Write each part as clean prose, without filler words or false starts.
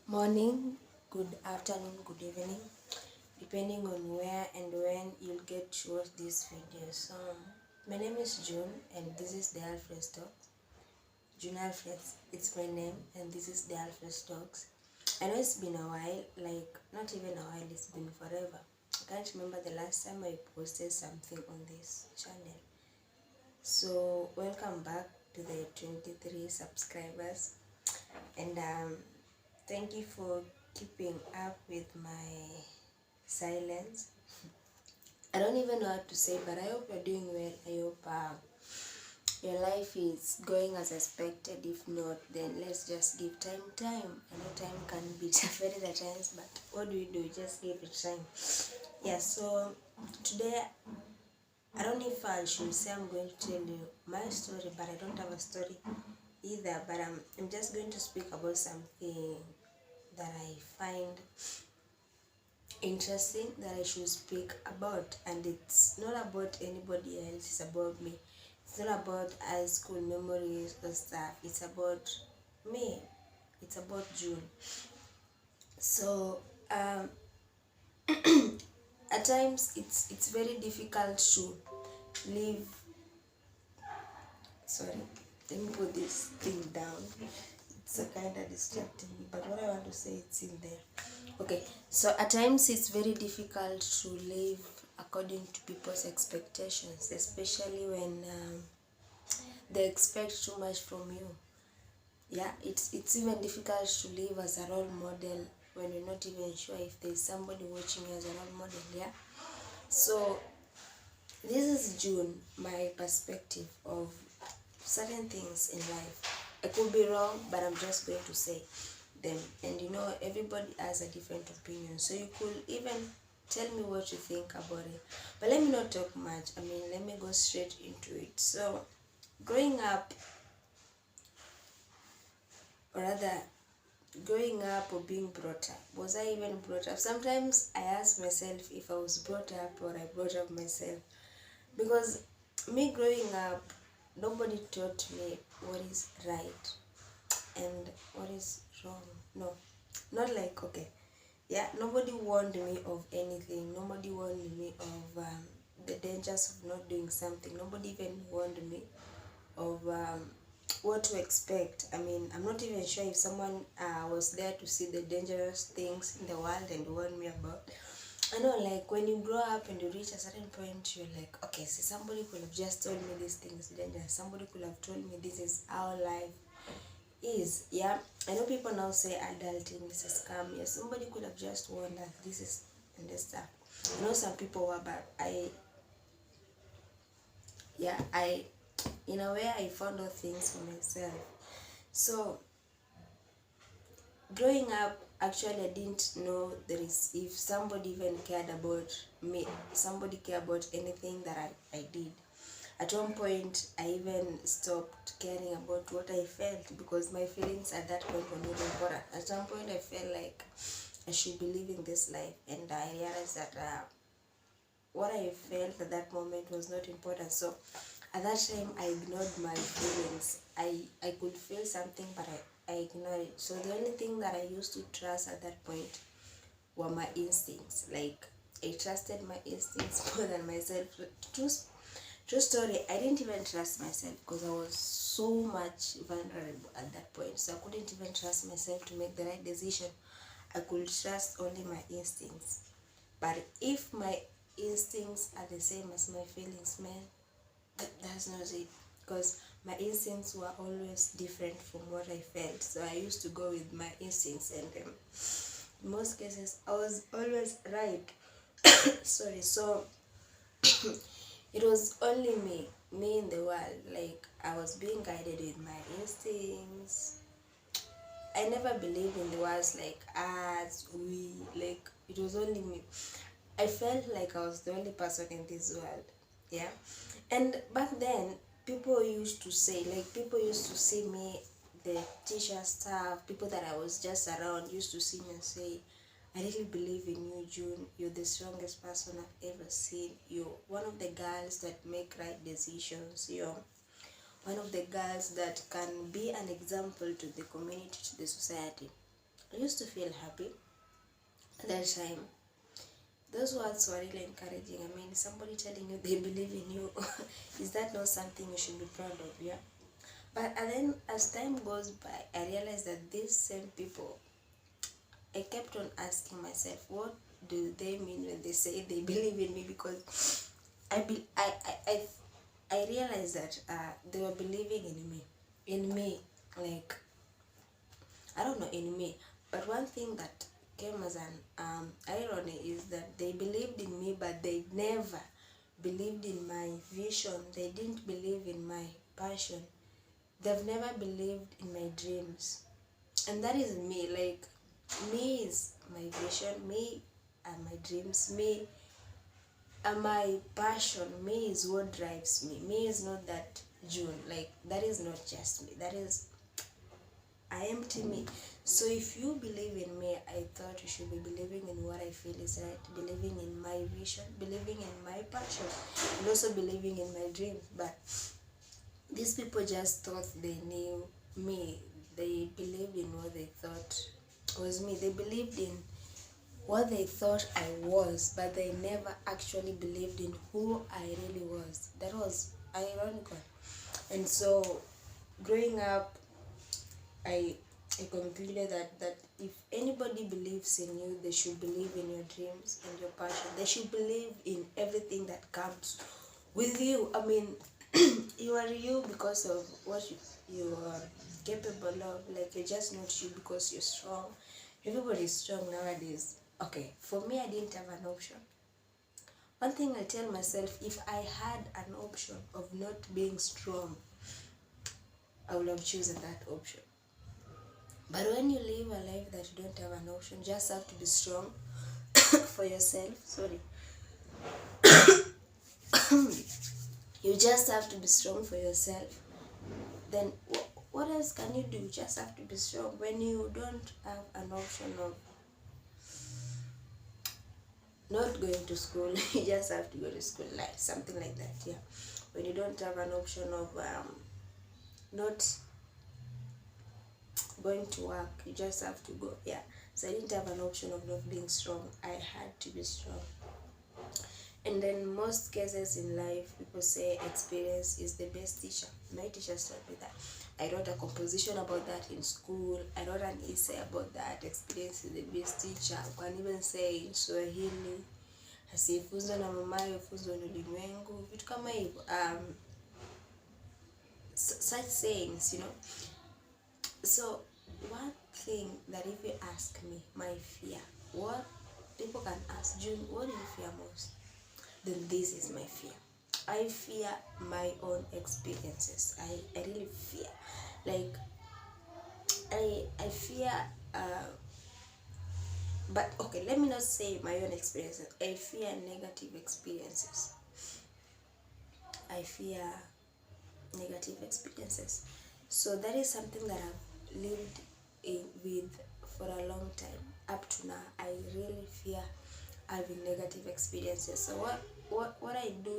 Morning, good afternoon, good evening, depending on where and when you'll get to watch this video. So, my name is June, and this is the Alfred Talks. June Alfred, it's my name, and this is the Alfred Talks. I know it's been a while, like not even a while, it's been forever. I can't remember the last time I posted something on this channel. So, welcome back to the 23 subscribers, and thank you for keeping up with my silence. I don't even know what to say, but I hope you're doing well. I hope your life is going as expected. If not, then let's just give time. I know time can be very at times, but what do? Just give it time. Yeah, so today, I don't know if I should say I'm going to tell you my story, but I don't have a story either. But I'm just going to speak about something that I find interesting that I should speak about, and it's not about anybody else, it's about me. It's not about high school memories or stuff, it's about me, it's about June. So at times it's very difficult to live. Sorry, let me put this thing down. It's a kind of distracting me, but what I want to say, it's in there. Okay, so at times it's very difficult to live according to people's expectations, especially when they expect too much from you. Yeah, it's even difficult to live as a role model when you're not even sure if there's somebody watching you as a role model. Yeah, so this is June, my perspective of certain things in life. I could be wrong, but I'm just going to say them. And everybody has a different opinion. So you could even tell me what you think about it. But let me not talk much. Let me go straight into it. So, growing up, or rather, growing up or being brought up, was I even brought up? Sometimes I ask myself if I was brought up or I brought up myself. Because me growing up, nobody taught me what is right and what is wrong. No, not like, okay, yeah, nobody warned me of anything. Nobody warned me of the dangers of not doing something. Nobody even warned me of what to expect. I'm not even sure if someone was there to see the dangerous things in the world and warn me about. I know, like, when you grow up and you reach a certain point, you're like, okay, see, somebody could have just told me this thing is dangerous. Somebody could have told me this is our life is. Yeah, I know people now say adulting is a scam. Yes, somebody could have just warned that this is and this stuff. I know some people were, but I in a way I found out things for myself. So growing up, actually I didn't know there is, if somebody even cared about me, somebody cared about anything that I did. At one point, I even stopped caring about what I felt, because my feelings at that point were not important. At some point, I felt like I should be living this life, and I realized that what I felt at that moment was not important. So at that time, I ignored my feelings. I could feel something, but I ignored it. So the only thing that I used to trust at that point were my instincts. Like, I trusted my instincts more than myself. True story, I didn't even trust myself because I was so much vulnerable at that point. So I couldn't even trust myself to make the right decision. I could trust only my instincts. But if my instincts are the same as my feelings, man, that's not it. Because my instincts were always different from what I felt. So I used to go with my instincts, and in most cases, I was always right. Sorry, so it was only me in the world. Like, I was being guided with my instincts. I never believed in the words like us, we, like, it was only me. I felt like I was the only person in this world. Yeah. And back then, people used to see me, the teacher staff, people that I was just around used to see me and say, I really believe in you, June. You're the strongest person I've ever seen. You're one of the girls that make right decisions. You're one of the girls that can be an example to the community, to the society. I used to feel happy at that time. Those words were really encouraging. I mean, somebody telling you they believe in you, is that not something you should be proud of? Yeah. But and then as time goes by, I realized that these same people, I kept on asking myself, what do they mean when they say they believe in me? Because I realized that they were believing in me, like, I don't know, in me. But one thing that came as an irony is that they believed in me, but they never believed in my vision. They didn't believe in my passion. They've never believed in my dreams. And that is me. Like, me is my vision. Me are my dreams. Me are my passion. Me is what drives me. Me is not that June. Like, that is not just me. That is I am to me. So if you believe in me, I thought you should be believing in what I feel is right, believing in my vision, believing in my passion, and also believing in my dreams. But these people just thought they knew me. They believed in what they thought was me. They believed in what they thought I was, but they never actually believed in who I really was. That was ironical. And so growing up, I concluded that if anybody believes in you, they should believe in your dreams and your passion. They should believe in everything that comes with you. I mean, you are you because of what you are capable of. Like, you're just not you because you're strong. Everybody's strong nowadays. Okay, for me, I didn't have an option. One thing I tell myself, if I had an option of not being strong, I would have chosen that option. But when you live a life that you don't have an option, just have to be strong for yourself. Sorry. You just have to be strong for yourself. Then what else can you do? You just have to be strong. When you don't have an option of not going to school, you just have to go to school, like something like that. Yeah. When you don't have an option of not going to work, you just have to go. Yeah. So I didn't have an option of not being strong. I had to be strong. And then most cases in life, people say experience is the best teacher. My teachers told me that. I wrote a composition about that in school. I wrote an essay about that. Experience is the best teacher. You can even say in Swahili, asiyefunzwa na mamaye hufunzwa na ulimwengu. Vitu kama hivyo. Such sayings, you know. So one thing that if you ask me, my fear, what people can ask, June, what do you fear most? Then this is my fear. I fear my own experiences. I really fear. Like, I fear, but okay, let me not say my own experiences. I fear negative experiences. I fear negative experiences. So that is something that I've lived with for a long time. Up to now, I really fear having negative experiences. So what I do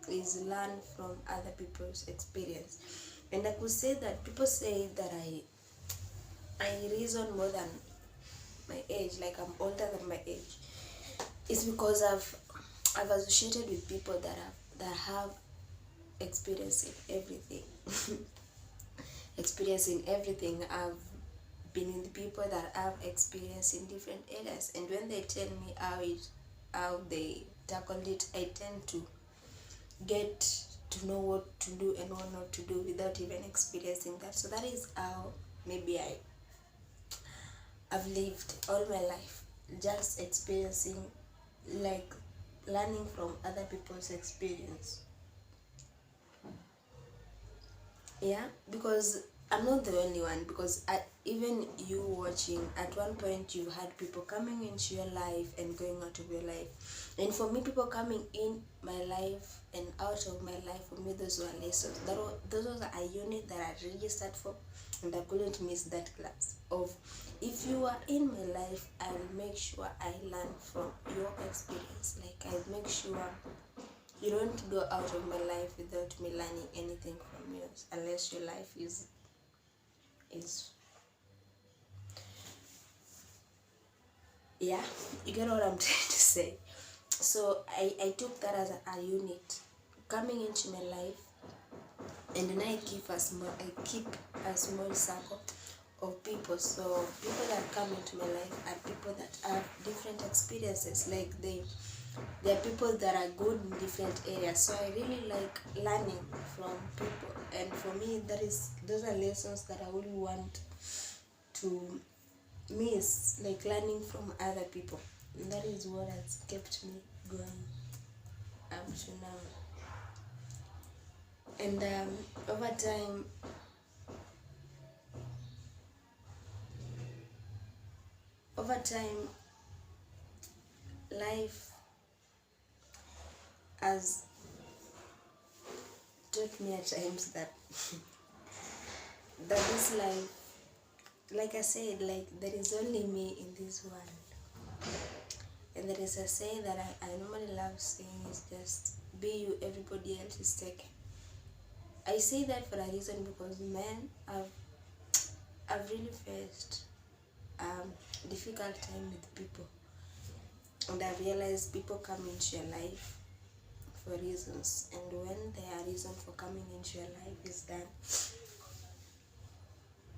is learn from other people's experience. And I could say that people say that I reason more than my age, like I'm older than my age. It's because I've associated with people that have experience in everything. Experience in everything. I've been with people that have experience in different areas, and when they tell me how they tackled it, I tend to get to know what to do and what not to do without even experiencing that. So that is how maybe I've lived all my life, just experiencing, like learning from other people's experience. Yeah, because I'm not the only one, because even you watching, at one point you had people coming into your life and going out of your life. And for me, people coming in my life and out of my life, for me, those were lessons. Those was a unit that I registered for, and I couldn't miss that class. Of, if you are in my life, I will make sure I learn from your experience. Like, I make sure you don't go out of my life without me learning anything from yours, unless your life is Yeah, you get what I'm trying to say. So I took that as a unit coming into my life, and then I keep a small circle of people. So people that come into my life are people that have different experiences. Like there are people that are good in different areas. So I really like learning from people, and for me those are lessons that I really want to miss, like learning from other people. And that is what has kept me going up to now. And over time, over time, life has taught me at times that that this life, like I said, like there is only me in this world. And there is a saying that I normally love saying is just be you, everybody else is taken. I say that for a reason because men have really faced difficult time with people, and I realized people come into your life for reasons, and when their reason for coming into your life is that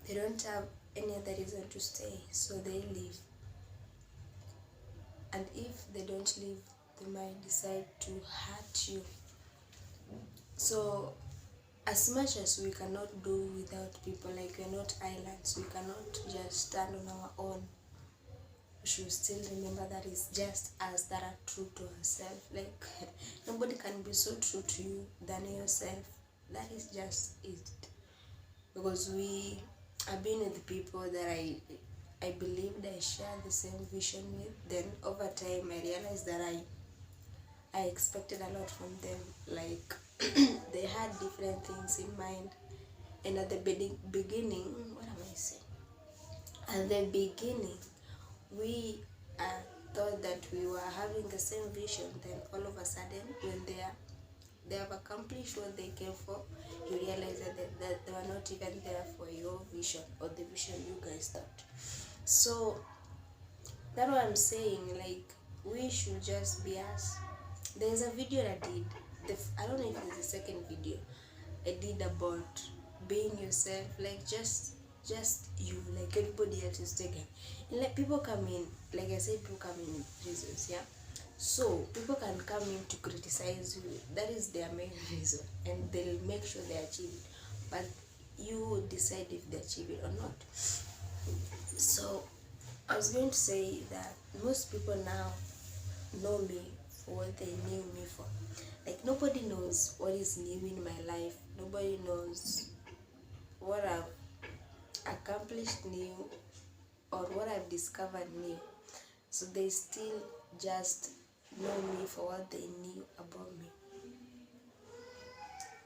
they don't have any other reason to stay, so they leave. And if they don't leave, they might decide to hurt you. So as much as we cannot do without people, like we're not islands, we cannot just stand on our own, we should still remember that it's just us that are true to ourselves. Like nobody can be so true to you than yourself. That is just it. Because we have been with people that I believed I share the same vision with. Then over time I realized that I expected a lot from them. Like they had different things in mind. And at the beginning, what am I saying? At the beginning, we thought that we were having the same vision. Then all of a sudden, when they have accomplished what they came for, you realize that they were not even there for your vision or the vision you guys thought. So that's what I'm saying. Like we should just be us. There's a video I did. I don't know if it's the second video I did about being yourself. Like just you. Like everybody else is taken. And like people come in. Like I said, people come in reasons. Yeah. So people can come in to criticize you. That is their main reason, and they'll make sure they achieve it. But you decide if they achieve it or not. So I was going to say that most people now know me for what they knew me for. Like nobody knows what is new in my life. Nobody knows what I've accomplished new or what I've discovered new. So they still just know me for what they knew about me.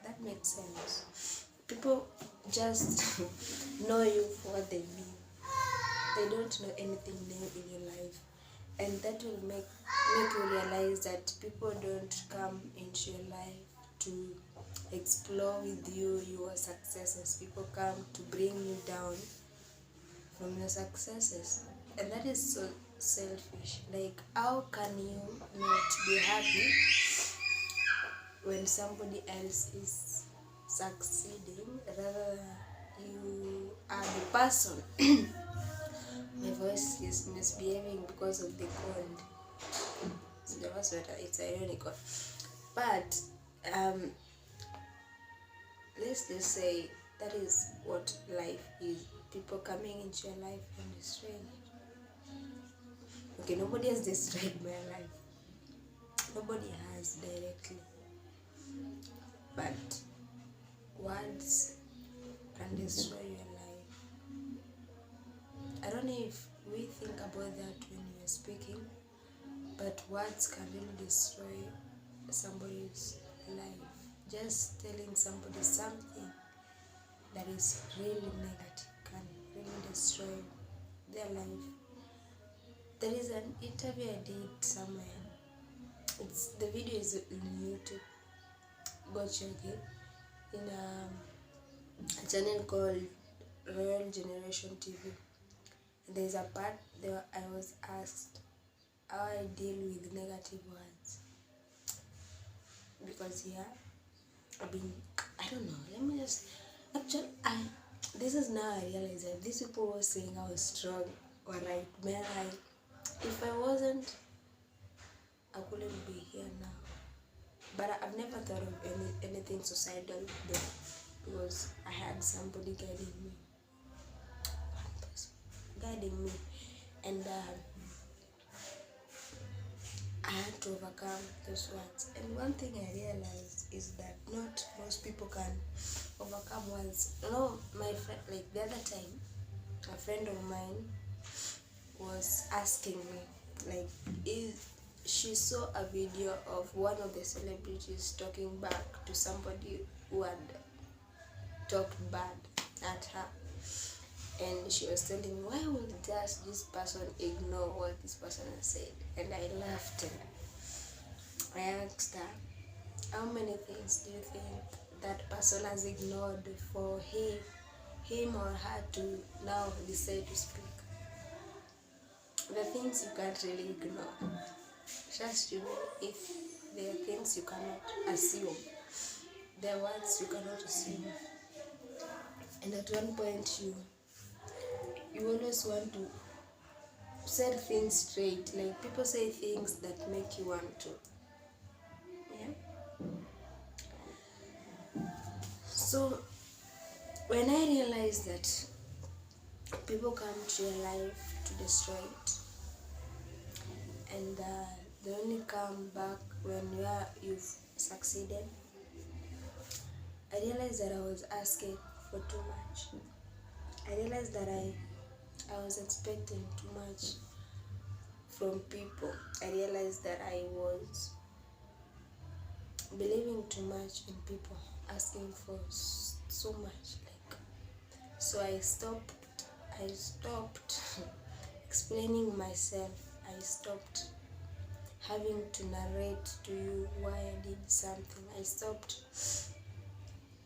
That makes sense. People just know you for what they knew. They don't know anything new in your life. And that will make you realize that people don't come into your life to explore with you your successes. People come to bring you down from your successes. And that is so selfish. Like, how can you not be happy when somebody else is succeeding rather than you are the person? My voice is misbehaving because of the cold. It's never sweater, it's ironical. But let's just say that is what life is. People coming into your life and destroying it. Okay, nobody has destroyed my life. Nobody has directly. But words can destroy your life. I don't know if we think about that when we are speaking, but words can really destroy somebody's life. Just telling somebody something that is really negative can really destroy their life. There is an interview I did somewhere. The video is on YouTube. Go check it. In a channel called Royal Generation TV. There's a part there I was asked how I deal with negative words, because I don't know, let me just, actually, this is now I realize that these people were saying I was strong or right, man, if I wasn't, I couldn't be here now. But I've never thought of anything suicidal there, because I had somebody guiding me, and I had to overcome those words. And one thing I realized is that not most people can overcome words. My friend, like the other time, a friend of mine was asking me, like, she saw a video of one of the celebrities talking back to somebody who had talked bad at her, and she was telling me, why would just this person ignore what this person has said? And I laughed, and I asked her, how many things do you think that person has ignored for him or her to now decide to speak? The things you can't really ignore. Trust you, if there are things you cannot assume, there are words you cannot assume. And at one point you always want to set things straight. Like, people say things that make you want to. Yeah. So when I realized that people come to your life to destroy it, and they only come back when you've succeeded, I realized that I was asking for too much. I realized that I was expecting too much from people. I realized that I was believing too much in people, asking for so much. So I stopped explaining myself. I stopped having to narrate to you why I did something. I stopped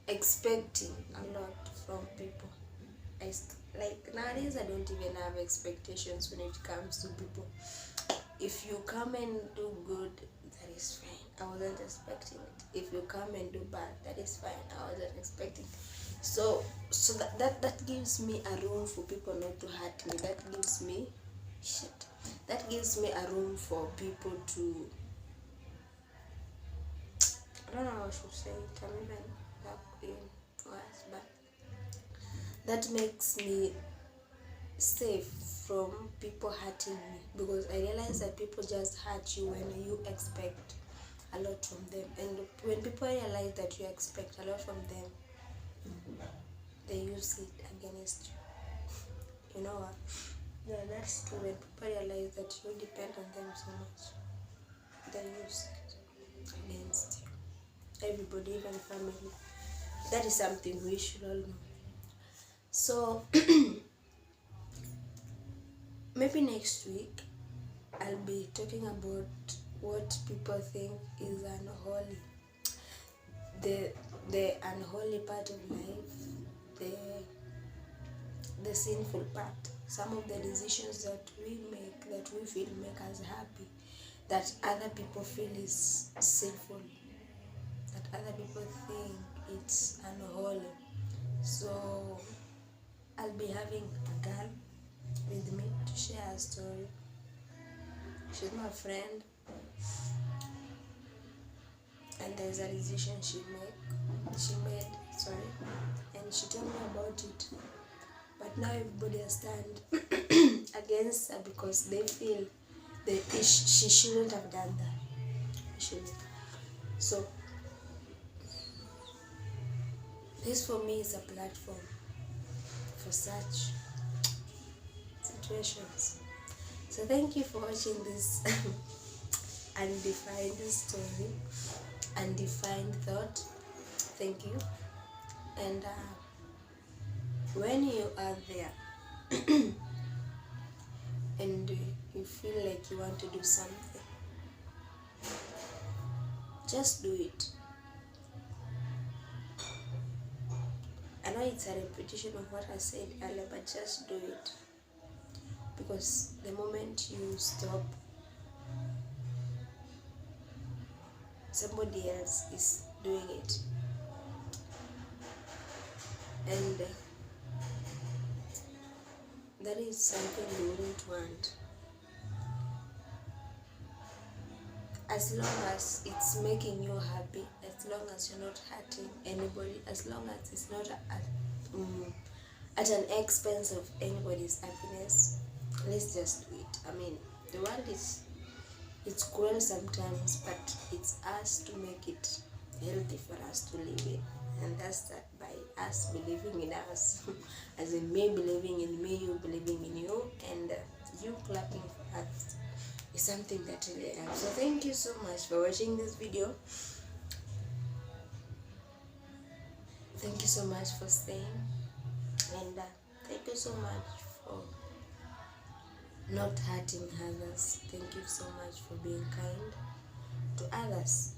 expecting a lot from people. Like nowadays I don't even have expectations when it comes to people. If you come and do good, that is fine. I wasn't expecting it. If you come and do bad, that is fine. I wasn't expecting it. So that gives me a room for people not to hurt me. That gives me a room for people to, I don't know how I should say it. I'm even back in words, but that makes me safe from people hurting me, because I realize that people just hurt you when you expect a lot from them. And when people realize that you expect a lot from them, they use it against you. You know what? Yeah, that's true. When people realize that you depend on them so much, they use it against you. Everybody, even family. That is something we should all know. So maybe next week I'll be talking about what people think is unholy. The unholy part of life, the sinful part, some of the decisions that we make, that we feel make us happy, that other people feel is sinful, that other people think it's unholy. So I'll be having a girl with me to share a story. She's my friend, and there's a decision she made, and she told me about it. But now everybody has turned against her because they feel that she shouldn't have done that. So this for me is a platform for such situations. So thank you for watching this undefined story, undefined thought. Thank you. And when you are there and you feel like you want to do something, just do it. I know it's a repetition of what I said earlier, but just do it. because the moment you stop, somebody else is doing it, and that is something you wouldn't want. As long as it's making you happy, as long as you're not hurting anybody, as long as it's not at an expense of anybody's happiness, let's just do it. I mean, the world is, it's cruel sometimes, but it's us to make it healthy for us to live in. And that's that, by us believing in us. As in me believing in me, you believing in you, and you clapping for us is something that really helps. So thank you so much for watching this video. Thank you so much for staying, and thank you so much for not hurting others. Thank you so much for being kind to others.